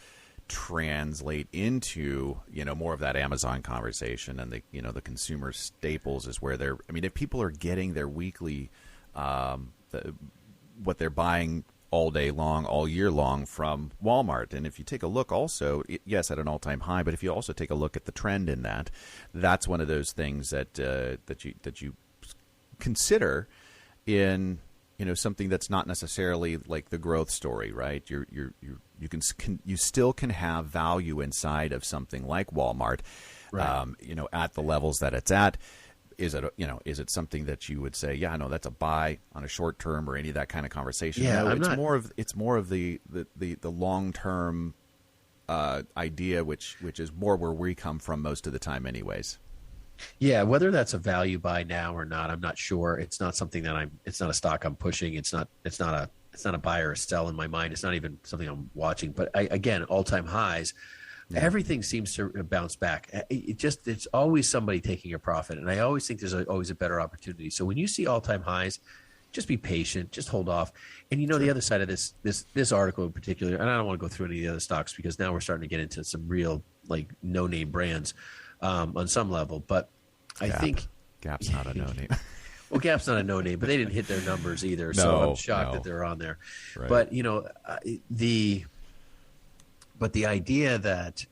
translate into more of that Amazon conversation, and the consumer staples is where they're. I mean, if people are getting their weekly, what they're buying all day long, all year long from Walmart. And if you take a look also, yes, at an all-time high, but if you also take a look at the trend in that, that's one of those things that you consider in something that's not necessarily like the growth story, right? You still can have value inside of something like Walmart, right. At the levels that it's at. Is it something that you would say, yeah, no, that's a buy on a short term or any of that kind of conversation? Yeah, no, it's more of the long term idea, which is more where we come from most of the time, anyways. Yeah, whether that's a value buy now or not, I'm not sure. It's not something that it's not a stock I'm pushing. It's not a buy or a sell in my mind. It's not even something I'm watching. But again, all-time highs, everything seems to bounce back. It's always somebody taking a profit, and I always think there's always a better opportunity. So when you see all-time highs, just be patient, just hold off. And the other side of this article in particular, and I don't want to go through any of the other stocks because now we're starting to get into some real like no-name brands on some level. But I think Gap's not a no-name. Well, Gap's not a no name, but they didn't hit their numbers either. So I'm shocked that they're on there. Right. But, the idea that,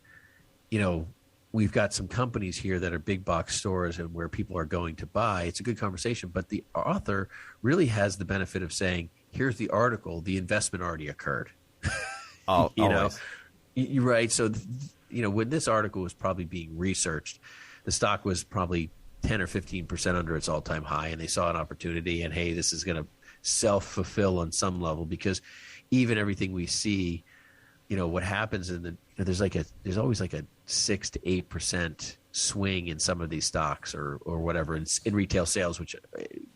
we've got some companies here that are big box stores and where people are going to buy, it's a good conversation. But the author really has the benefit of saying, here's the article, the investment already occurred. You're right. So, when this article was probably being researched, the stock was probably 10 or 15% under its all-time high, and they saw an opportunity, and hey, this is going to self-fulfill on some level, because even everything we see, what happens there's always like a 6 to 8% swing in some of these stocks or whatever in retail sales, which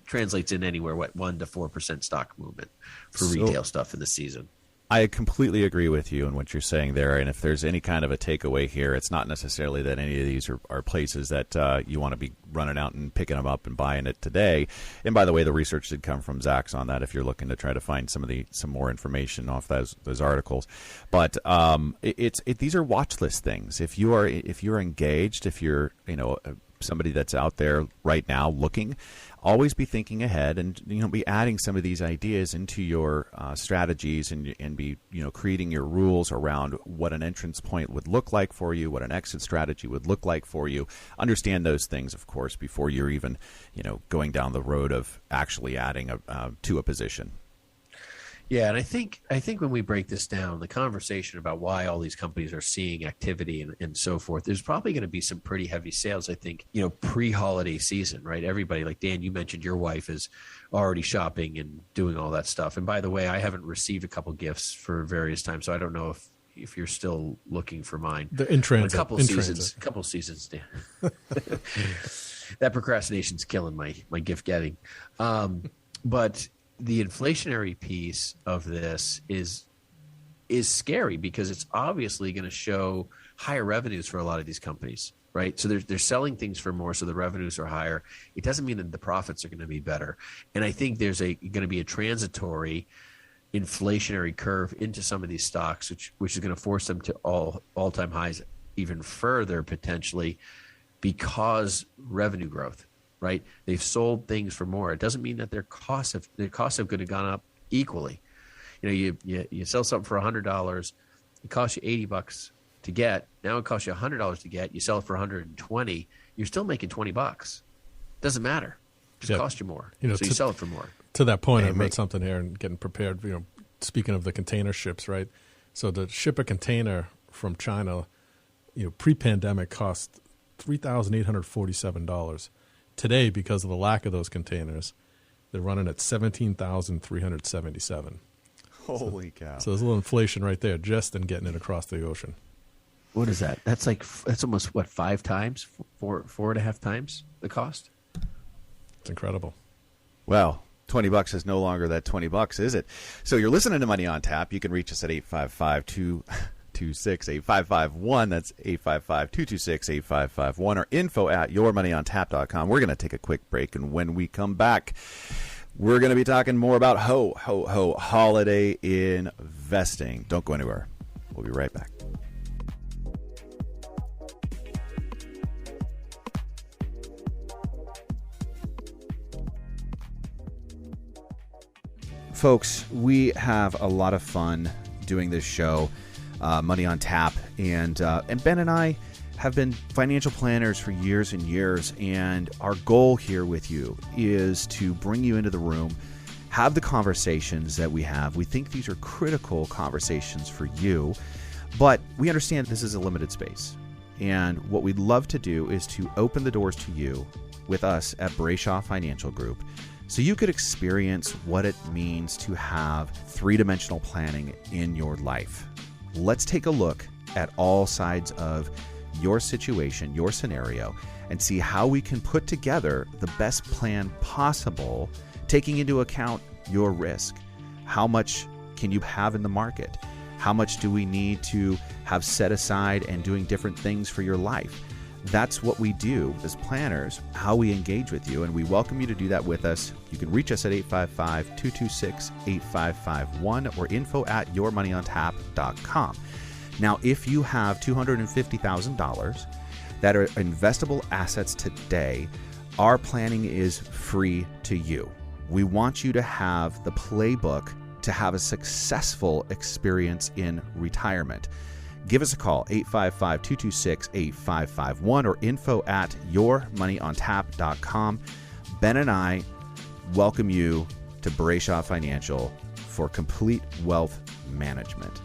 translates in anywhere 1 to 4% stock movement for retail stuff in the season. I completely agree with you in what you're saying there. And if there's any kind of a takeaway here, it's not necessarily that any of these are places that you want to be running out and picking them up and buying it today. And by the way, the research did come from Zacks on that if you're looking to try to find some more information off those articles. But these are watch list things. If you're engaged, if you're somebody that's out there right now looking, always be thinking ahead and be adding some of these ideas into your strategies and be creating your rules around what an entrance point would look like for you, what an exit strategy would look like for you. Understand those things, of course, before you're even going down the road of actually adding to a position. Yeah, and I think when we break this down, the conversation about why all these companies are seeing activity and so forth, there's probably going to be some pretty heavy sales, I think, pre-holiday season, right? Everybody, like Dan, you mentioned your wife is already shopping and doing all that stuff. And by the way, I haven't received a couple gifts for various times, so I don't know if you're still looking for mine. They're in transit. A couple seasons, Dan. That procrastination's killing my gift getting. But the inflationary piece of this is scary because it's obviously going to show higher revenues for a lot of these companies, right? So they're selling things for more, so the revenues are higher. It doesn't mean that the profits are going to be better. And I think there's going to be a transitory inflationary curve into some of these stocks, which is going to force them to all-time highs even further potentially because revenue growth. Right, they've sold things for more. It doesn't mean that their costs have going to gone up equally. You sell something for $100, it costs you $80 to get. Now it costs you $100 to get. You sell it for $120. You're still making $20. Doesn't matter. It just cost you more. So you sell it for more. To that point, I read something here and getting prepared. Speaking of the container ships, right? So to ship a container from China, pre-pandemic cost $3,847. Today, because of the lack of those containers, they're running at $17,377. Holy cow! So there's a little inflation right there just in getting it across the ocean. What is that? That's almost 5 times, 4.5 times the cost. It's incredible. Well, $20 is no longer that $20, is it? So you're listening to Money on Tap. You can reach us at 855-226-8551. That's 855-226-8551 or info@yourmoneyontap.com. We're going to take a quick break, and when we come back, we're going to be talking more about holiday investing. Don't go anywhere. We'll be right back. Folks, we have a lot of fun doing this show. Money on Tap, and Ben and I have been financial planners for years and years, and our goal here with you is to bring you into the room, have the conversations that we have. We think these are critical conversations for you, but we understand this is a limited space, and what we'd love to do is to open the doors to you with us at Brayshaw Financial Group so you could experience what it means to have three-dimensional planning in your life. Let's take a look at all sides of your situation, your scenario, and see how we can put together the best plan possible, taking into account your risk. How much can you have in the market? How much do we need to have set aside and doing different things for your life? That's what we do as planners, how we engage with you, and we welcome you to do that with us. You can reach us at 855-226-8551 or info@yourmoneyontap.com. Now, if you have $250,000 that are investable assets today, our planning is free to you. We want you to have the playbook to have a successful experience in retirement. Give us a call, 855-226-8551 or info@yourmoneyontap.com. Ben and I welcome you to Brayshaw Financial for complete wealth management.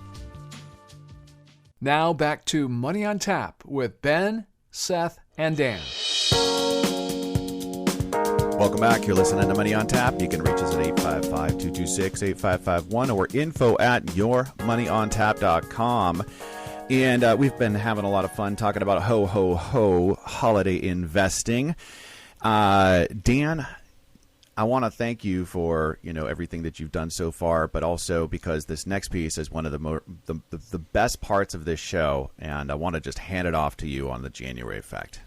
Now back to Money on Tap with Ben, Seth, and Dan. Welcome back. You're listening to Money on Tap. You can reach us at 855-226-8551 or info@yourmoneyontap.com. And we've been having a lot of fun talking about ho holiday investing. Dan, I want to thank you for everything that you've done so far, but also because this next piece is one of the best parts of this show, and I want to just hand it off to you on the January effect.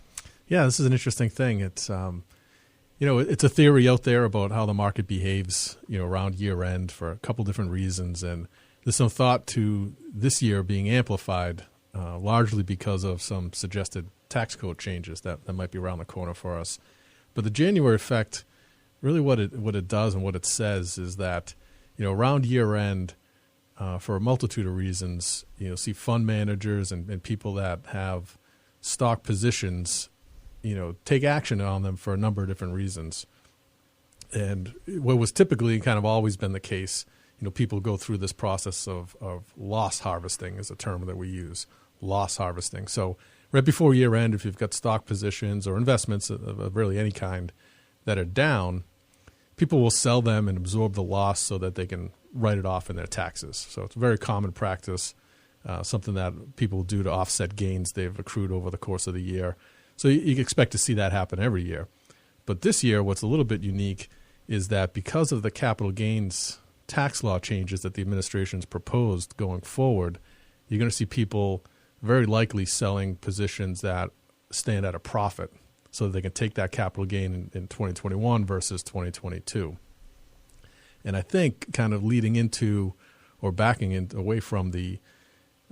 Yeah, this is an interesting thing. It's it's a theory out there about how the market behaves, around year end for a couple different reasons, and there's some thought to this year being amplified, largely because of some suggested tax code changes that might be around the corner for us. But the January effect, really what it does and what it says is that, around year end, for a multitude of reasons, see fund managers and people that have stock positions, take action on them for a number of different reasons. And what was typically kind of always been the case, people go through this process of loss harvesting is a term that we use, loss harvesting. So right before year end, if you've got stock positions or investments of really any kind that are down, people will sell them and absorb the loss so that they can write it off in their taxes. So it's a very common practice, something that people do to offset gains they've accrued over the course of the year. So you expect to see that happen every year. But this year, what's a little bit unique is that because of the capital gains tax law changes that the administration's proposed going forward, you're going to see people very likely selling positions that stand at a profit so that they can take that capital gain in 2021 versus 2022. And I think kind of leading into or backing in, away from the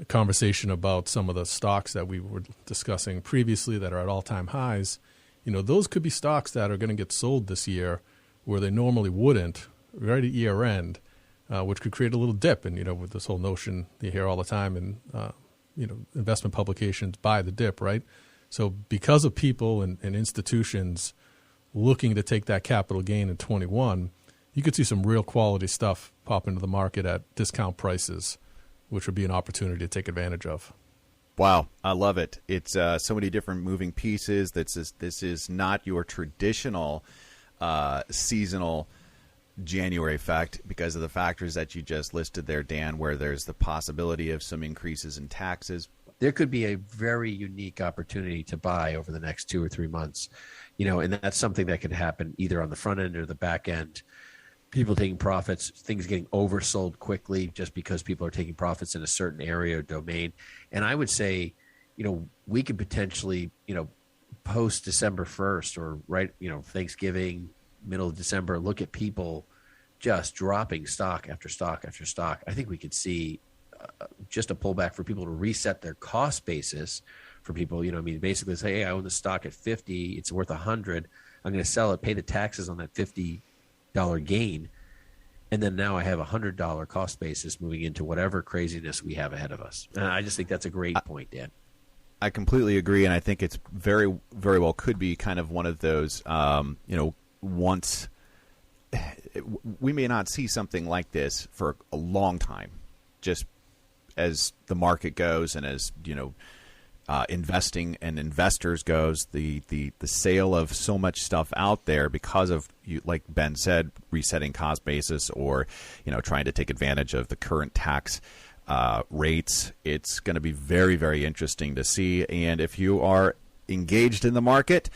conversation about some of the stocks that we were discussing previously that are at all-time highs, those could be stocks that are going to get sold this year where they normally wouldn't right at year end, which could create a little dip. And, with this whole notion you hear all the time in, investment publications, buy the dip, right? So because of people and institutions looking to take that capital gain in 21, you could see some real quality stuff pop into the market at discount prices, which would be an opportunity to take advantage of. Wow, I love it. It's so many different moving pieces. This is not your traditional seasonal January effect because of the factors that you just listed there, Dan, where there's the possibility of some increases in taxes. There could be a very unique opportunity to buy over the next 2 or 3 months, and that's something that could happen either on the front end or the back end. People taking profits, things getting oversold quickly just because people are taking profits in a certain area or domain. And I would say, we could potentially, post December 1st or Thanksgiving, middle of December, look at people just dropping stock after stock after stock. I think we could see just a pullback for people to reset their cost basis for people, basically say, hey, I own the stock at 50, it's worth 100. I'm going to sell it, pay the taxes on that $50 gain, and then now I have $100 cost basis moving into whatever craziness we have ahead of us. And I just think that's a great point, Dan. I completely agree, and I think it's very, very well could be kind of one of those, once we may not see something like this for a long time, just as the market goes and as, investing and investors goes, the sale of so much stuff out there because of, like Ben said, resetting cost basis or, trying to take advantage of the current tax rates. It's going to be very, very interesting to see. And if you are engaged in the market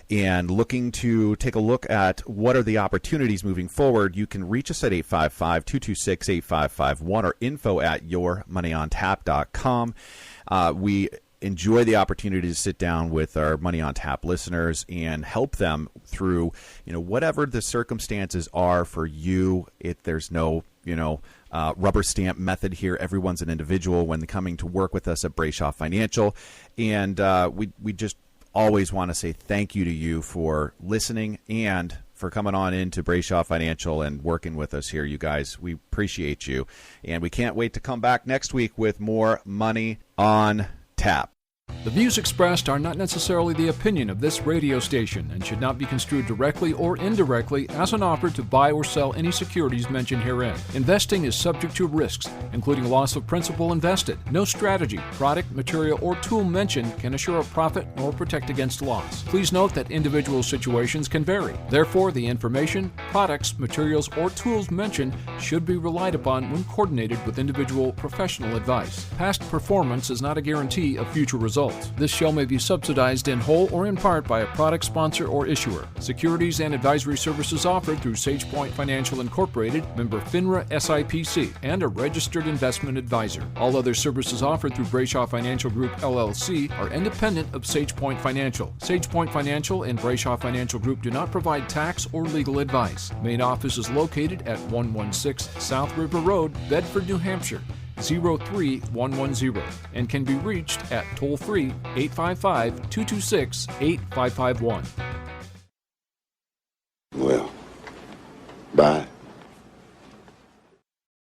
and looking to take a look at what are the opportunities moving forward, you can reach us at 855-226-8551 or info@yourmoneyontap.com. We enjoy the opportunity to sit down with our Money on Tap listeners and help them through, whatever the circumstances are for you. There's no, rubber stamp method here. Everyone's an individual when coming to work with us at Brayshaw Financial. And we just always want to say thank you to you for listening and for coming on into Brayshaw Financial and working with us here, you guys. We appreciate you. And we can't wait to come back next week with more Money on Tap. The views expressed are not necessarily the opinion of this radio station and should not be construed directly or indirectly as an offer to buy or sell any securities mentioned herein. Investing is subject to risks, including loss of principal invested. No strategy, product, material, or tool mentioned can assure a profit nor protect against loss. Please note that individual situations can vary. Therefore, the information, products, materials, or tools mentioned should be relied upon when coordinated with individual professional advice. Past performance is not a guarantee of future results. This show may be subsidized in whole or in part by a product sponsor or issuer. Securities and advisory services offered through SagePoint Financial Incorporated, member FINRA SIPC, and a registered investment advisor. All other services offered through Brayshaw Financial Group LLC are independent of SagePoint Financial. SagePoint Financial and Brayshaw Financial Group do not provide tax or legal advice. Main office is located at 116 South River Road, Bedford, New Hampshire, 03110, and can be reached at toll-free 855-226-8551.